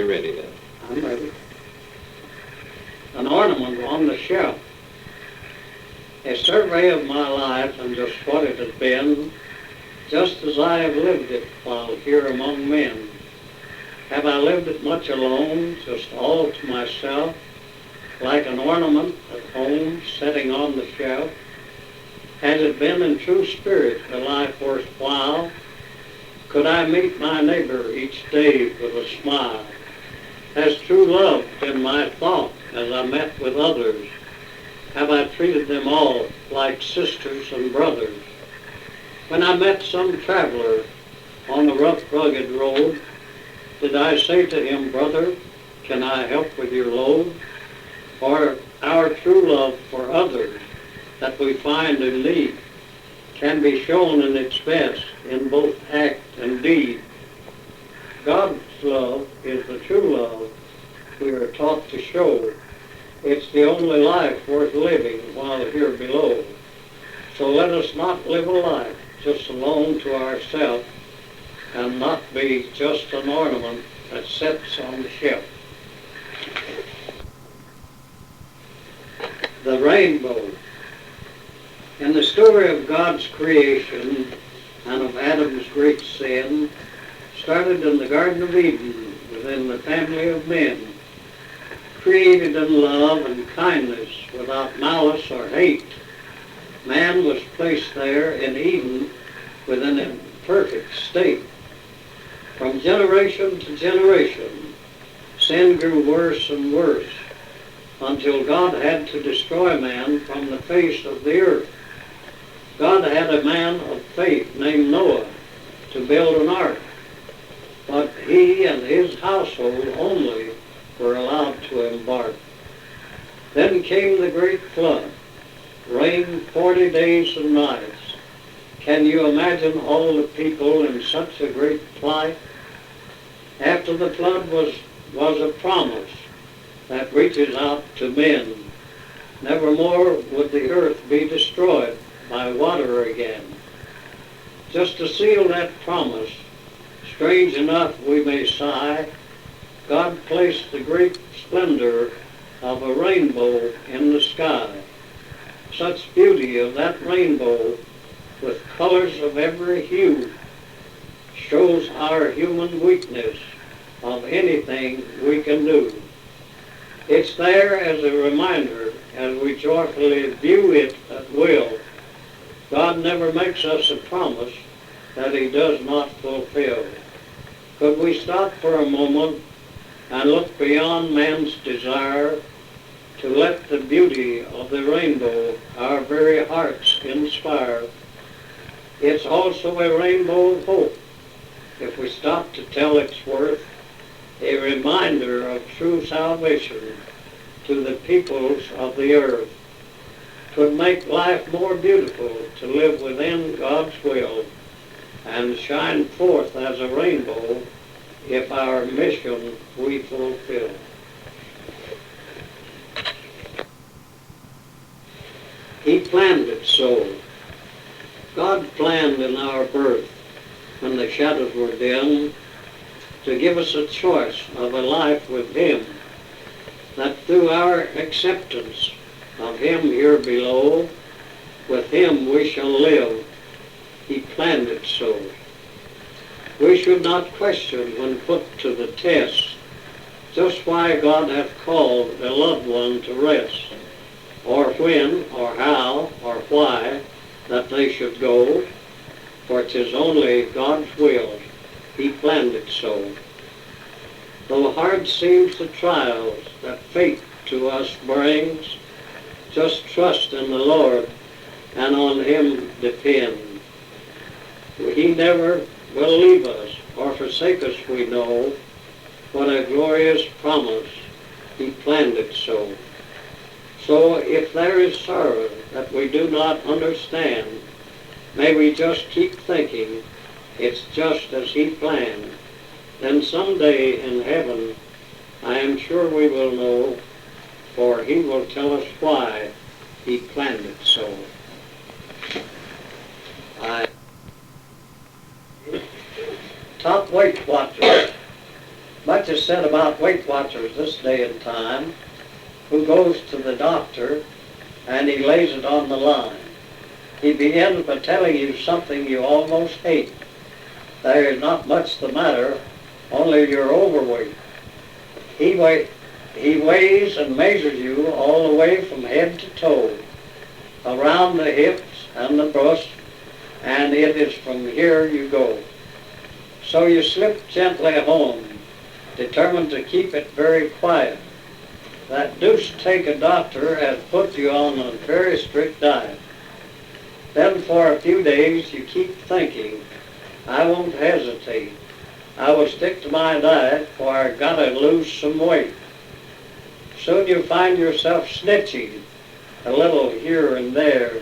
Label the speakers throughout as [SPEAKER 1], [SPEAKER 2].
[SPEAKER 1] you're ready then.
[SPEAKER 2] I'm ready. An ornament on the shelf. A survey of my life and just what it has been, just as I have lived it while here among men. Have I lived it much alone, just all to myself, like an ornament at home setting on the shelf? Has it been in true spirit a life worthwhile? Could I meet my neighbor each day with a smile? Has true love been my thought as I met with others? Have I treated them all like sisters and brothers? When I met some traveler on the rough, rugged road, did I say to him, brother, can I help with your load? Or our true love for others that we find in need can be shown in its best in both act and deed. God's love is the true love we are taught to show. It's the only life worth living while here below. So let us not live a life just alone to ourselves and not be just an ornament that sits on the shelf. The rainbow. In the story of God's creation and of Adam's great sin, started in the Garden of Eden within the family of men, created in love and kindness without malice or hate, man was placed there in Eden within a perfect state. From generation to generation, sin grew worse and worse until God had to destroy man from the face of the earth. God had a man of faith named Noah to build an ark, but he and his household only were allowed to embark. Then came the great flood, rained 40 days and nights. Can you imagine all the people in such a great plight? After the flood was a promise that reaches out to men. Nevermore would the earth be destroyed by water again. Just to seal that promise, strange enough we may sigh, God placed the great splendor of a rainbow in the sky. Such beauty of that rainbow with colors of every hue shows our human weakness of anything we can do. It's there as a reminder as we joyfully view it at will. God never makes us a promise that he does not fulfill. Could we stop for a moment and look beyond man's desire to let the beauty of the rainbow our very hearts inspire? It's also a rainbow of hope, if we stop to tell its worth, a reminder of true salvation to the peoples of the earth. Could make life more beautiful to live within God's will and shine forth as a rainbow if our mission we fulfill. He planned it so. God planned in our birth, when the shadows were dim, to give us a choice of a life with him, that through our acceptance of him here below, with him we shall live. He planned it so. We should not question when put to the test just why God hath called a loved one to rest, or when, or how, or why that they should go, for 'tis only God's will. He planned it so. Though hard seems the trials that fate to us brings, just trust in the Lord and on him depend. He never will leave us or forsake us, we know. What a glorious promise. He planned it so. So if there is sorrow that we do not understand, may we just keep thinking it's just as he planned. Then someday in heaven, I am sure we will know, for he will tell us why he planned it so. Top Weight Watchers. But what you said about Weight Watchers this day and time, who goes to the doctor and he lays it on the line. He begins by telling you something you almost hate. There is not much the matter, only you're overweight. He weighs and measures you all the way from head to toe, around the hips and the breast, and it is from here you go. So you slip gently home, determined to keep it very quiet. That deuce take a doctor has put you on a very strict diet. Then for a few days you keep thinking, I won't hesitate. I will stick to my diet, for I gotta lose some weight. Soon you find yourself snitching a little here and there,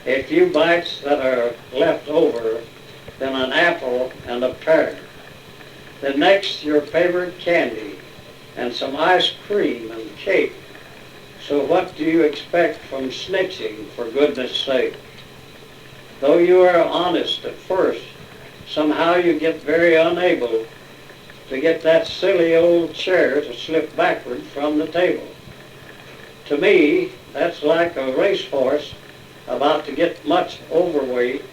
[SPEAKER 2] a few bites that are left over, then an apple and a pear. The next your favorite candy, and some ice cream and cake. So what do you expect from snitching, for goodness sake? Though you are honest at first, somehow you get very unable to get that silly old chair to slip backward from the table. To me, that's like a racehorse about to get much overweight,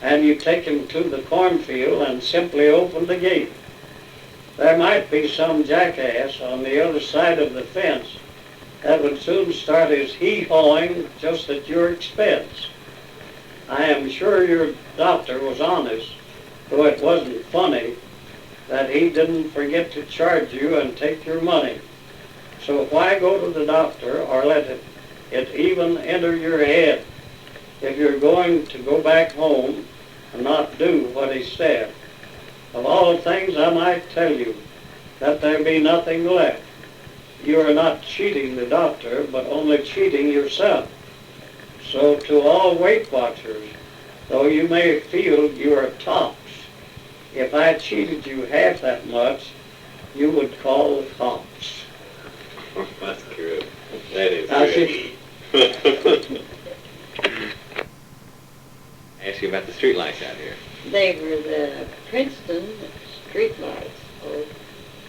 [SPEAKER 2] and you take him to the cornfield and simply open the gate. There might be some jackass on the other side of the fence that would soon start his hee-hawing just at your expense. I am sure your doctor was honest, though it wasn't funny, that he didn't forget to charge you and take your money. So why go to the doctor or let it even enter your head if you're going to go back home and not do what he said? Of all things I might tell you that there be nothing left. You are not cheating the doctor, but only cheating yourself. So to all Weight Watchers, though you may feel you are tops, if I cheated you half that much, you would call the cops.
[SPEAKER 1] That's good. That is good. Ask you about the street lights out here.
[SPEAKER 3] They were the Princeton street lights,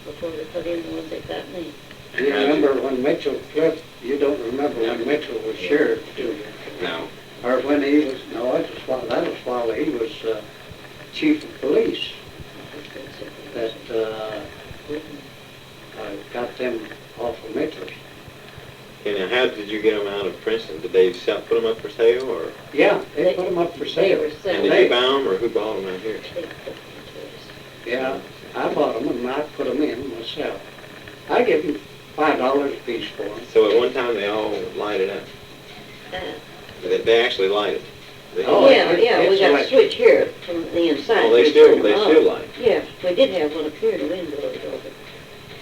[SPEAKER 3] before they put in the ones they got me.
[SPEAKER 2] You remember when Mitchell flipped? You don't remember when Mitchell was sheriff, do you?
[SPEAKER 1] No.
[SPEAKER 2] Or when he was, no, that was while he was chief of police. That got them off of Mitchell's.
[SPEAKER 1] And now, how did you get them out of Princeton? Did they put them up for sale, or?
[SPEAKER 2] Yeah, they put them up for
[SPEAKER 3] They
[SPEAKER 2] sale.
[SPEAKER 3] were
[SPEAKER 1] And
[SPEAKER 3] selling.
[SPEAKER 1] did you buy them, or who bought them out here?
[SPEAKER 3] They put them to us.
[SPEAKER 2] Yeah, I bought them and I put them in myself. I give them $5 a piece for them.
[SPEAKER 1] So at one time they all lighted up. They actually lighted. They
[SPEAKER 2] Oh,
[SPEAKER 3] Yeah,
[SPEAKER 2] it-
[SPEAKER 3] yeah, we
[SPEAKER 2] it's
[SPEAKER 3] got a
[SPEAKER 2] electric.
[SPEAKER 3] switch here from the inside.
[SPEAKER 1] Oh, they
[SPEAKER 3] We
[SPEAKER 1] still
[SPEAKER 3] turned them off.
[SPEAKER 1] light.
[SPEAKER 3] Yeah, we did have one up here in the window, but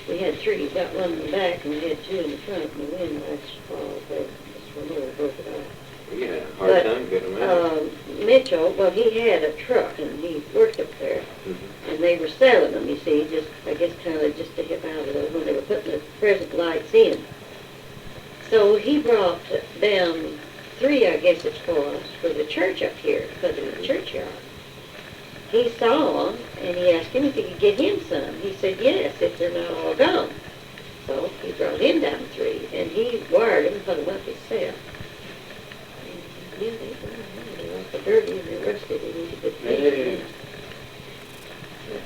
[SPEAKER 3] we had three. We got one in the back and we had two in the front, and the wind last fall, but this remote broke it off.
[SPEAKER 1] You had a hard
[SPEAKER 3] But,
[SPEAKER 1] time getting them out.
[SPEAKER 3] Mitchell, well, he had a truck and he worked up there,
[SPEAKER 1] Mhm.
[SPEAKER 3] and they were selling them, you see, just, I guess kind of just to help out of those when they were putting the present lights in. So he brought down three, I guess it was, for the church up here, put in the churchyard. He saw them, and he asked him if he could get him some. He said yes, if they're not all gone. So he brought him down three, and he wired them and put them up himself. And, yeah, they were awful dirty and they're rusted, and he could
[SPEAKER 2] Hey.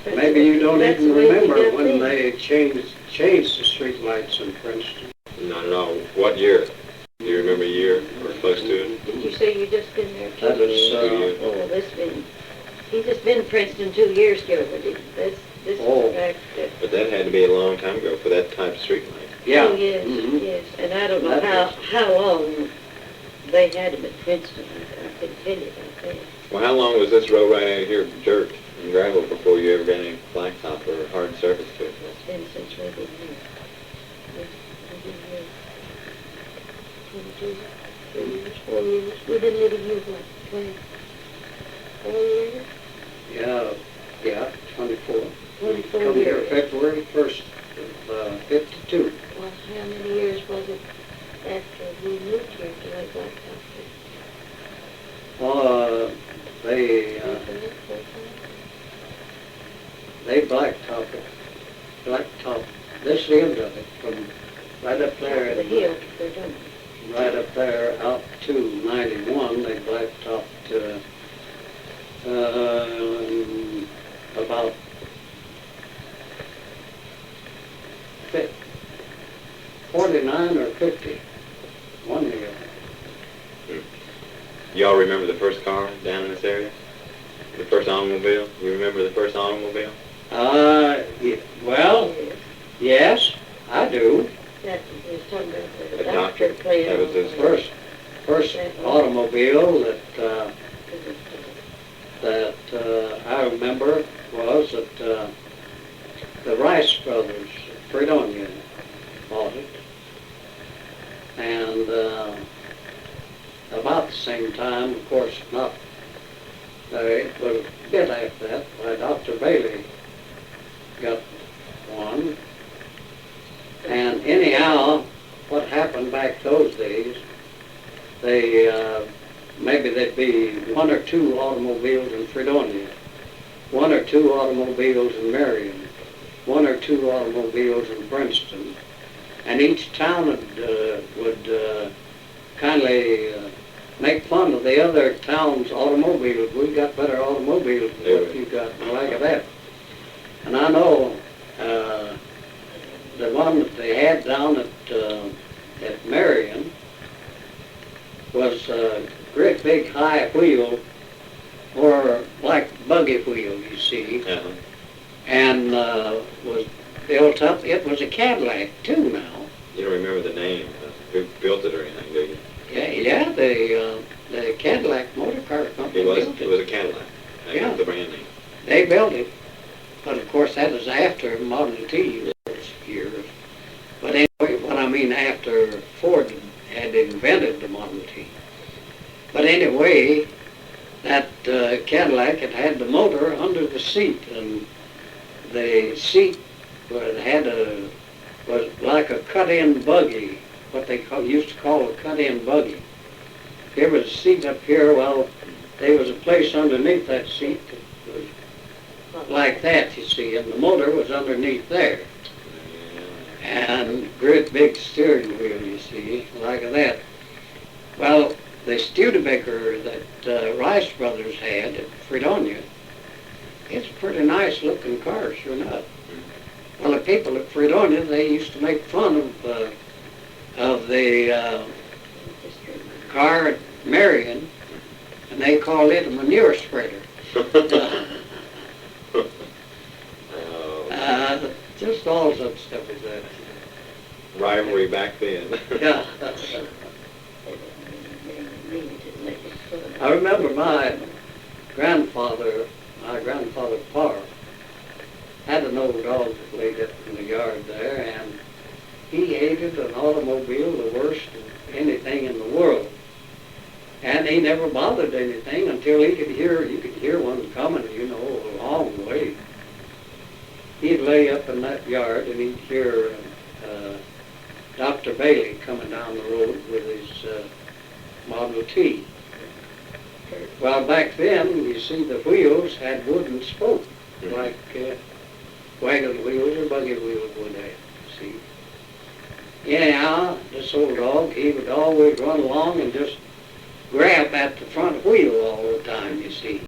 [SPEAKER 2] Maybe you don't even remember when they changed the street lights in Princeton.
[SPEAKER 1] Not at all. What year? Do you remember a year or close to it?
[SPEAKER 3] Did you say you just been there 2
[SPEAKER 2] That was,
[SPEAKER 3] years? Oh, he's just been in Princeton 2 years, Gilbert. This
[SPEAKER 2] Oh.
[SPEAKER 3] is back that.
[SPEAKER 1] But that had to be a long time ago for that type of street light.
[SPEAKER 2] Yeah.
[SPEAKER 3] Oh, yes,
[SPEAKER 2] Mhm.
[SPEAKER 3] yes. And I don't know
[SPEAKER 2] That
[SPEAKER 3] how long they had him at Princeton. I couldn't tell you about that.
[SPEAKER 1] Well, how long was this road right out here from dirt and gravel before you ever got any blacktop or hard surface to it?
[SPEAKER 3] It's been since we've been here. We've been here 22, 3 years, 4 years. We've been living here for 24 years.
[SPEAKER 2] Yeah, 24.
[SPEAKER 3] 24
[SPEAKER 2] Come here
[SPEAKER 3] years.
[SPEAKER 2] February 1st of 52.
[SPEAKER 3] Well, how many years was it after we moved here to Lake Blacktop?
[SPEAKER 2] They blacktop it. this end of it, from right up there,
[SPEAKER 3] Over the hill, they're done.
[SPEAKER 2] right up there out to 91, they blacktopped about 49 or 50, one hill.
[SPEAKER 1] Y'all remember the first car down in this area? The first automobile? You remember the first automobile?
[SPEAKER 2] Well,
[SPEAKER 3] Yes.
[SPEAKER 2] yes, I do.
[SPEAKER 3] That, he was talking about the
[SPEAKER 1] The
[SPEAKER 3] doctor
[SPEAKER 1] doctor,
[SPEAKER 3] playing.
[SPEAKER 1] that was his
[SPEAKER 2] First automobile that I remember was that the Rice brothers, Fredonia, bought it. And about the same time, of course, not, it was a bit after that, why Dr. Bailey got one. And anyhow, what happened back those days, they, maybe there'd be one or two automobiles in Fredonia, one or two automobiles in Marion, one or two automobiles in Princeton, and each town would kindly make fun of the other town's automobiles. We got better automobiles than what you got, and like that. And I know the one that they had down at Marion was a great big high wheel, or like buggy wheel, you see, and was built up. It was a Cadillac too now.
[SPEAKER 1] You don't remember the name, who built it or anything, do you?
[SPEAKER 2] Yeah, the Cadillac Motor Car Company built it.
[SPEAKER 1] It was a Cadillac. That
[SPEAKER 2] Yeah.
[SPEAKER 1] was the brand name.
[SPEAKER 2] They built it, but of course that was after Model T years. But anyway, what I mean after Ford had invented the Model T. But anyway, that Cadillac had the motor under the seat, and the seat was like a cut-in buggy, what they used to call a cut-in buggy. There was a seat up here. Well, there was a place underneath that seat that was like that, you see, and the motor was underneath there. And great big steering wheel, you see, like that. Well, the Studebaker that Rice Brothers had at Fredonia, it's a pretty nice looking car, sure enough. Well, the people at Fredonia, they used to make fun of the car at Marion, and they called it a manure spreader. Just all such stuff as that.
[SPEAKER 1] Rivalry back then.
[SPEAKER 2] Yeah. I remember my grandfather Parr, had an old dog that laid up in the yard there, and he hated an automobile the worst of anything in the world. And he never bothered anything until you could hear one coming, a long way. He'd lay up in that yard and he'd hear Dr. Bailey coming down the road with his Model T. Well, back then, you see, the wheels had wooden spokes, like wagon wheels or buggy wheels would have, see. Anyhow, this old dog, he would always run along and just grab at the front wheel all the time, you see.